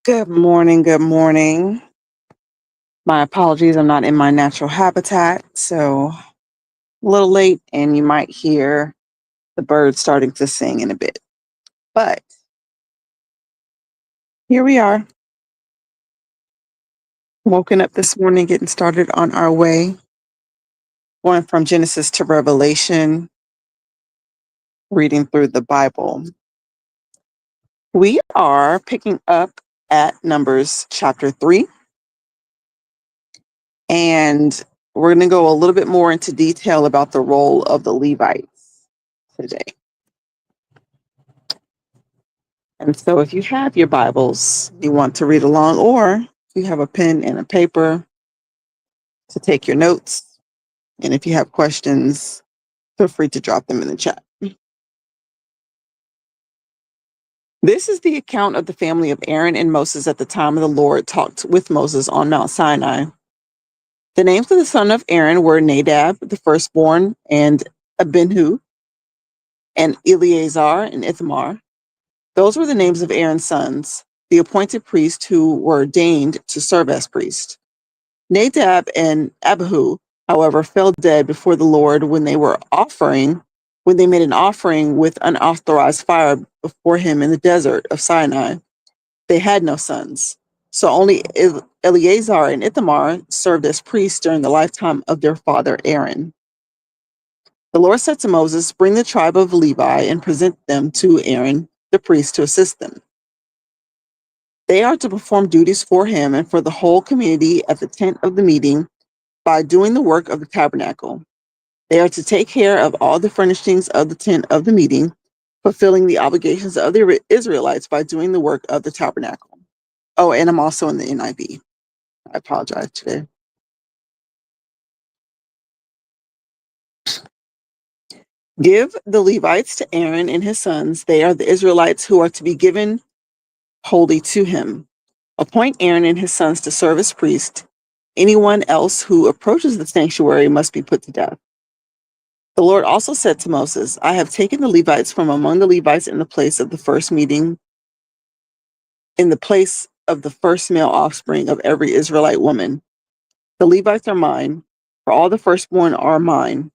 Good morning. Good morning. My apologies. I'm not in my natural habitat, so a little late, and you might hear the birds starting to sing in a bit. But here we are, woken up this morning, getting started on our way, going from Genesis to Revelation, reading through the Bible. We are picking up at Numbers chapter 3, and we're going to go a little bit more into detail about the role of the Levites today. And so if you have your Bibles, you want to read along, or if you have a pen and a paper to take your notes, and if you have questions, feel free to drop them in the chat. This is the account of the family of Aaron and Moses at the time of the Lord talked with Moses on Mount Sinai. The names of the son of Aaron were Nadab, the firstborn, and Abihu, and Eleazar and Ithamar. Those were the names of Aaron's sons, the appointed priests who were ordained to serve as priests. Nadab and Abihu, however, fell dead before the Lord when they made an offering with unauthorized fire before him in the desert of Sinai. They had no sons. So only Eleazar and Ithamar served as priests during the lifetime of their father Aaron. The Lord said to Moses, "Bring the tribe of Levi and present them to Aaron, the priest, to assist them. They are to perform duties for him and for the whole community at the tent of the meeting by doing the work of the tabernacle. They are to take care of all the furnishings of the tent of the meeting, fulfilling the obligations of the Israelites by doing the work of the tabernacle." Oh, and I'm also in the NIV. I apologize today. Give the Levites to Aaron and his sons. They are the Israelites who are to be given wholly to him. Appoint Aaron and his sons to serve as priests. Anyone else who approaches the sanctuary must be put to death. The Lord also said to Moses, "I have taken the Levites from among the Levites in the place of the first male offspring of every Israelite woman. The Levites are mine, for all the firstborn are mine.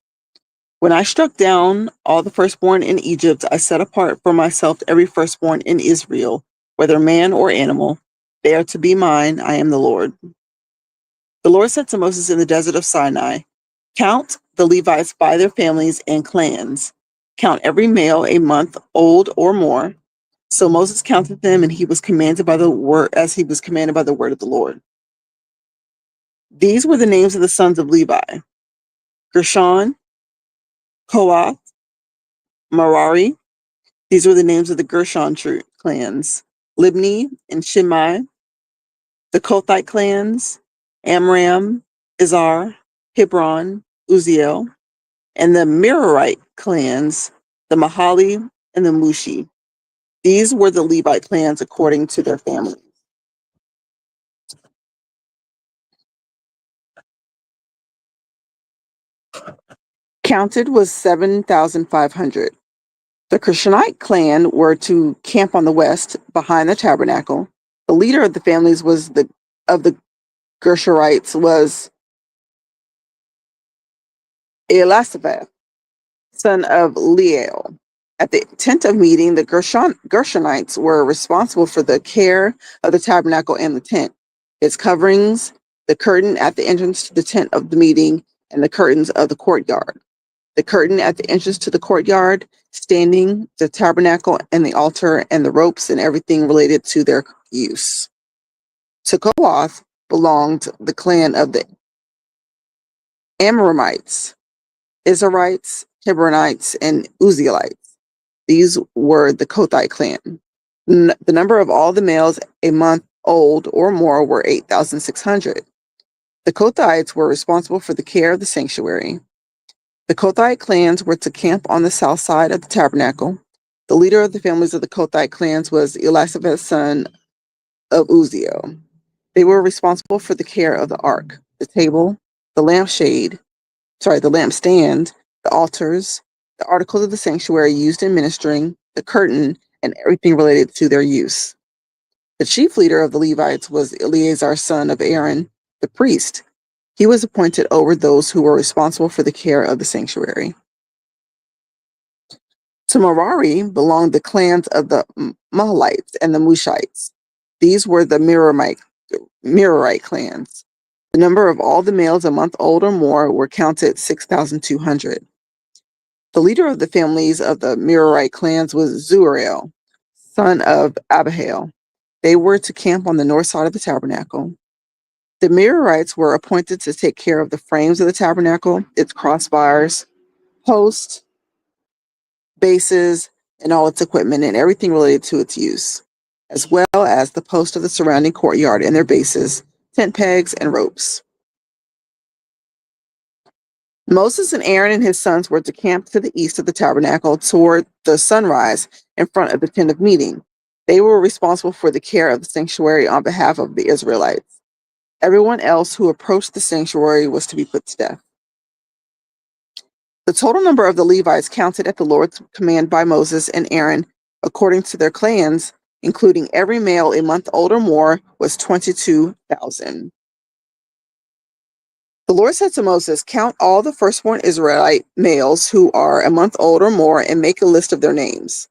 When I struck down all the firstborn in Egypt, I set apart for myself every firstborn in Israel, whether man or animal. They are to be mine. I am the Lord." The Lord said to Moses in the desert of Sinai, "Count the Levites by their families and clans. Count every male a month old or more." So Moses counted them, and he was commanded by the word of the Lord. These were the names of the sons of Levi: Gershon, Kohath, Merari. These were the names of the Gershon clans: Libni and Shimei. The Kohathite clans: Amram, Izhar, Hebron, Uzziel. And the Merarite clans: the Mahali and the Mushi. These were the Levite clans according to their families. Counted was 7,500. The Gershonite clan were to camp on the west behind the tabernacle. The leader of the families of the Gershonites was Elisaphat, son of Leel. At the tent of meeting, the Gershonites were responsible for the care of the tabernacle and the tent, its coverings, the curtain at the entrance to the tent of the meeting, and the curtains of the courtyard. The curtain at the entrance to the courtyard, standing, the tabernacle and the altar, and the ropes and everything related to their use. To Kohath belonged the clan of the Amramites, Izharites, Hebronites, and Uzzielites. These were the Kohathite clan. The number of all the males a month old or more were 8,600. The Kohathites were responsible for the care of the sanctuary. The Kohathite clans were to camp on the south side of the tabernacle. The leader of the families of the Kohathite clans was Elisaphat, son of Uzziel. They were responsible for the care of the ark, the table, the lampstand, the altars, the articles of the sanctuary used in ministering, the curtain, and everything related to their use. The chief leader of the Levites was Eleazar, son of Aaron, the priest. He was appointed over those who were responsible for the care of the sanctuary. To Merari belonged the clans of the Mahalites and the Mushites. These were the Merarite clans. The number of all the males a month old or more were counted 6,200. The leader of the families of the Merarite clans was Zuriel, son of Abihail. They were to camp on the north side of the tabernacle. The Merarites were appointed to take care of the frames of the tabernacle, its crossbars, posts, bases, and all its equipment and everything related to its use, as well as the posts of the surrounding courtyard and their bases, tent pegs, and ropes. Moses and Aaron and his sons were to camp to the east of the tabernacle toward the sunrise in front of the tent of meeting. They were responsible for the care of the sanctuary on behalf of the Israelites. Everyone else who approached the sanctuary was to be put to death. The total number of the Levites counted at the Lord's command by Moses and Aaron, according to their clans, including every male a month old or more, was 22,000. The Lord said to Moses, "Count all the firstborn Israelite males who are a month old or more and make a list of their names.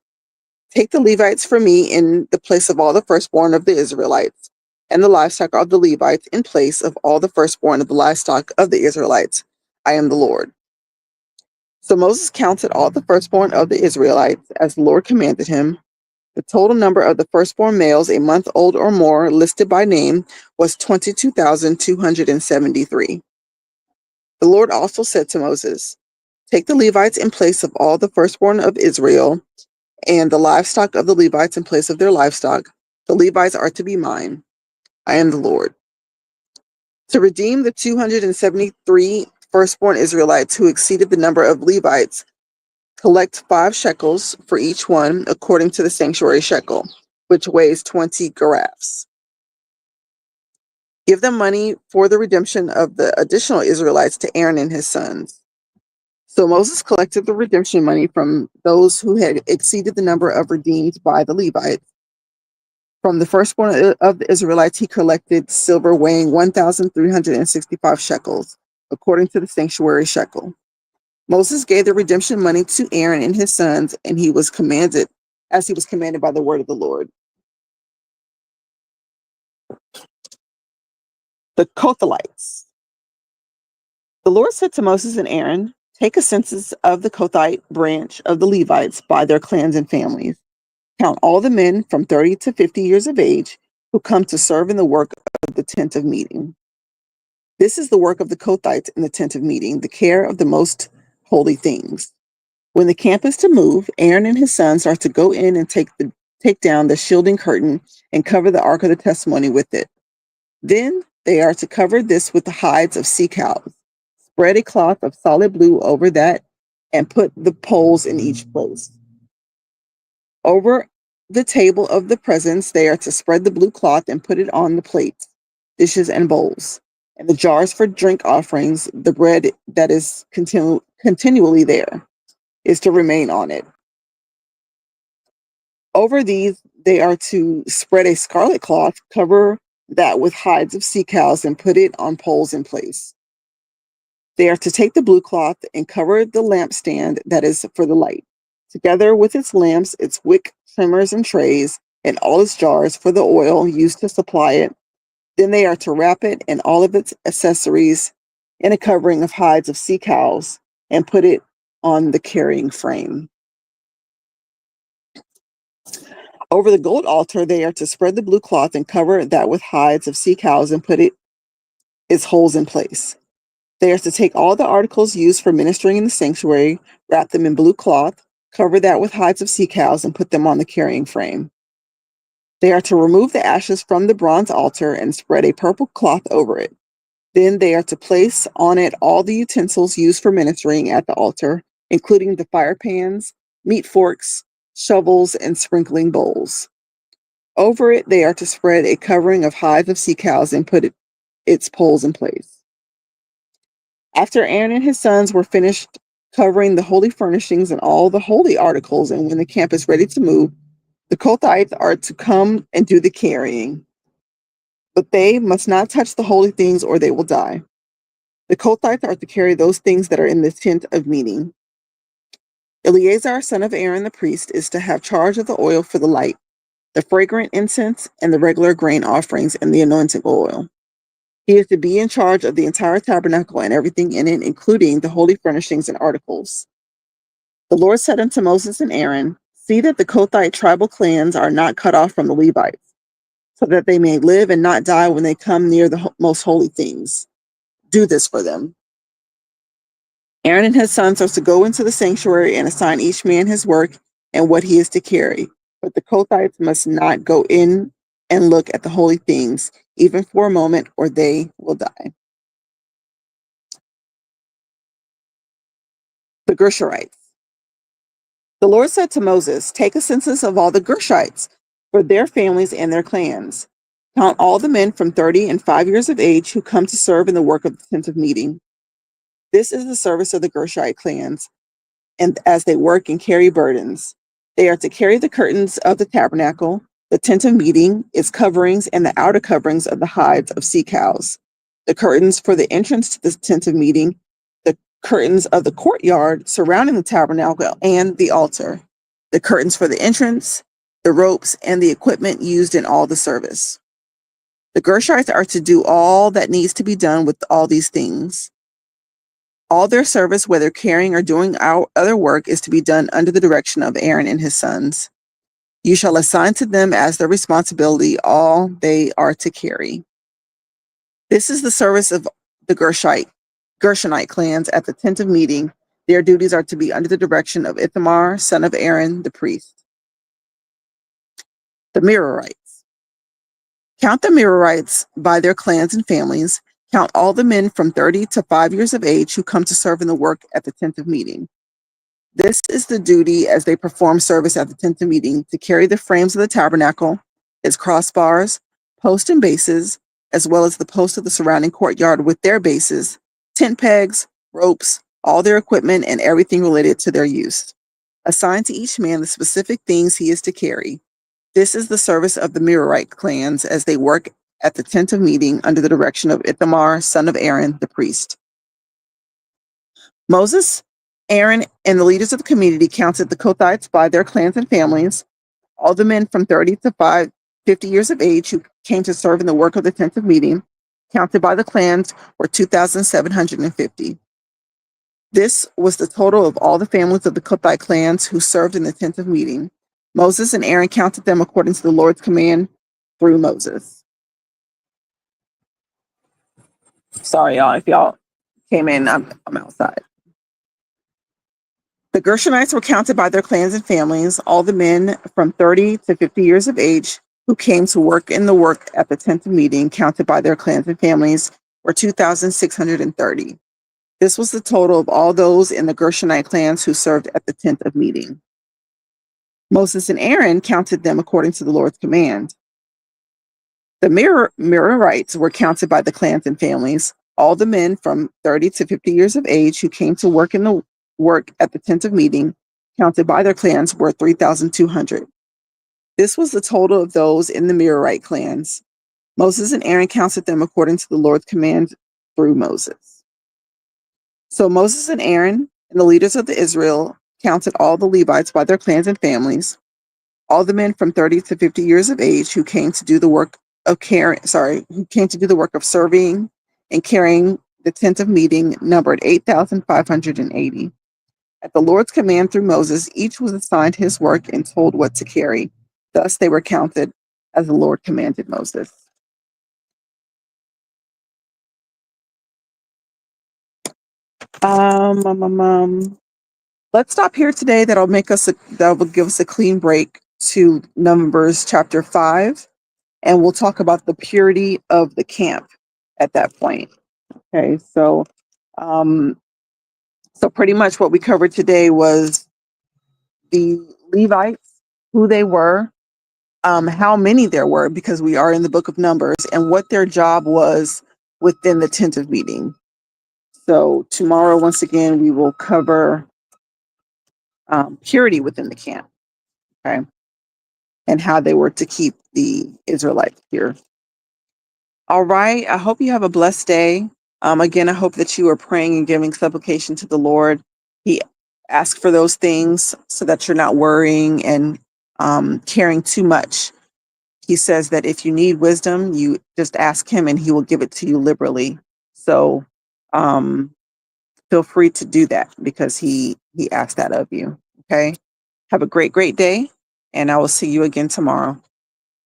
Take the Levites for me in the place of all the firstborn of the Israelites, and the livestock of the Levites in place of all the firstborn of the livestock of the Israelites. I am the Lord." So Moses counted all the firstborn of the Israelites as the Lord commanded him. The total number of the firstborn males a month old or more listed by name was 22,273. The Lord also said to Moses, "Take the Levites in place of all the firstborn of Israel, and the livestock of the Levites in place of their livestock. The Levites are to be mine. I am the Lord." To redeem the 273 firstborn Israelites who exceeded the number of Levites, collect 5 shekels for each one according to the sanctuary shekel, which weighs 20 garaphs. Give them money for the redemption of the additional Israelites to Aaron and his sons. So Moses collected the redemption money from those who had exceeded the number of redeemed by the Levites. From the firstborn of the Israelites, he collected silver weighing 1,365 shekels, according to the sanctuary shekel. Moses gave the redemption money to Aaron and his sons, and he was commanded by the word of the Lord. The Kohathites. The Lord said to Moses and Aaron, "Take a census of the Kohathite branch of the Levites by their clans and families. Count all the men from 30 to 50 years of age who come to serve in the work of the tent of meeting. This is the work of the Kohathites in the tent of meeting, the care of the most holy things. When the camp is to move, Aaron and his sons are to go in and take down the shielding curtain and cover the ark of the testimony with it. Then they are to cover this with the hides of sea cows. Spread a cloth of solid blue over that and put the poles in each place. Over the table of the presence, they are to spread the blue cloth and put it on the plates, dishes, and bowls, and the jars for drink offerings. The bread that is continually there is to remain on it. Over these, they are to spread a scarlet cloth, cover that with hides of sea cows, and put it on poles in place. They are to take the blue cloth and cover the lampstand that is for the light, together with its lamps, its wick trimmers and trays, and all its jars for the oil used to supply it. Then they are to wrap it and all of its accessories in a covering of hides of sea cows and put it on the carrying frame. Over the gold altar, they are to spread the blue cloth and cover that with hides of sea cows and put its holes in place. They are to take all the articles used for ministering in the sanctuary, wrap them in blue cloth, cover that with hides of sea cows, and put them on the carrying frame. They are to remove the ashes from the bronze altar and spread a purple cloth over it. Then they are to place on it all the utensils used for ministering at the altar, including the fire pans, meat forks, shovels, and sprinkling bowls. Over it, they are to spread a covering of hides of sea cows and put its poles in place. After Aaron and his sons were finished covering the holy furnishings and all the holy articles, and when the camp is ready to move, The Kohathites are to come and do the carrying, but they must not touch the holy things or they will die. The Kohathites are to carry those things that are in the tent of meeting. Eleazar, son of Aaron the priest, is to have charge of the oil for the light, the fragrant incense, and the regular grain offerings and the anointing oil. He is to be in charge of the entire tabernacle and everything in it, including the holy furnishings and articles. The Lord said unto Moses and Aaron, see that the Kohathite tribal clans are not cut off from the Levites, so that they may live and not die when they come near the most holy things. Do this for them. Aaron and his sons are to go into the sanctuary and assign each man his work and what he is to carry. But the Kohathites must not go in and look at the holy things, even for a moment, or they will die. The Gershonites. The Lord said to Moses, take a census of all the Gershites for their families and their clans. Count all the men from 30 and 5 years of age who come to serve in the work of the tent of meeting. This is the service of the Gershite clans, and as they work and carry burdens. They are to carry the curtains of the tabernacle, the tent of meeting, its coverings, and the outer coverings of the hides of sea cows, the curtains for the entrance to the tent of meeting, the curtains of the courtyard surrounding the tabernacle and the altar, the curtains for the entrance, the ropes, and the equipment used in all the service. The Gershites are to do all that needs to be done with all these things. All their service, whether carrying or doing other work, is to be done under the direction of Aaron and his sons. You shall assign to them as their responsibility all they are to carry. This is the service of the Gershonite clans at the tent of meeting. Their duties are to be under the direction of Ithamar, son of Aaron, the priest. The Merarites. Count the Merarites by their clans and families. Count all the men from 30 to 5 years of age who come to serve in the work at the tent of meeting. This is the duty as they perform service at the tent of meeting, to carry the frames of the tabernacle, its crossbars, posts and bases, as well as the posts of the surrounding courtyard with their bases, tent pegs, ropes, all their equipment, and everything related to their use. Assign to each man the specific things he is to carry. This is the service of the Merarite clans as they work at the tent of meeting under the direction of Ithamar, son of Aaron, the priest. Moses, Aaron, and the leaders of the community counted the Kohathites by their clans and families. All the men from 30 to 50 years of age who came to serve in the work of the tent of meeting, counted by the clans, were 2,750. This was the total of all the families of the Kohathite clans who served in the tent of meeting. Moses and Aaron counted them according to the Lord's command through Moses. Sorry, y'all, if y'all came in, I'm outside. The Gershonites were counted by their clans and families. All the men from 30 to 50 years of age who came to work in the work at the tent of meeting, counted by their clans and families, were 2,630. This was the total of all those in the Gershonite clans who served at the tent of meeting. Moses and Aaron counted them according to the Lord's command. The Merarites were counted by the clans and families. All the men from 30 to 50 years of age who came to work in the work at the tent of meeting, counted by their clans, were 3,200. This was the total of those in the Merarite clans. Moses and Aaron counted them according to the Lord's command through Moses. So Moses and Aaron and the leaders of the Israel counted all the Levites by their clans and families. All the men from 30 to 50 years of age who came to do the work of serving and carrying the tent of meeting numbered 8,580. At the Lord's command through Moses, each was assigned his work and told what to carry. Thus they were counted as the Lord commanded Moses. Let's stop here today. That will give us a clean break to Numbers chapter 5, and we'll talk about the purity of the camp at that point. Okay, so pretty much what we covered today was the Levites, who they were, how many there were, because we are in the book of Numbers, and what their job was within the tent of meeting. So tomorrow, once again, we will cover purity within the camp. Okay. and how they were to keep the Israelites pure. All right. I hope you have a blessed day. Again, I hope that you are praying and giving supplication to the Lord. He asks for those things so that you're not worrying and caring too much. He says that if you need wisdom, you just ask him and he will give it to you liberally. So um, feel free to do that because he asked that of you. Okay. Have a great day. And I will see you again tomorrow.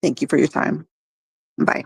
Thank you for your time. Bye.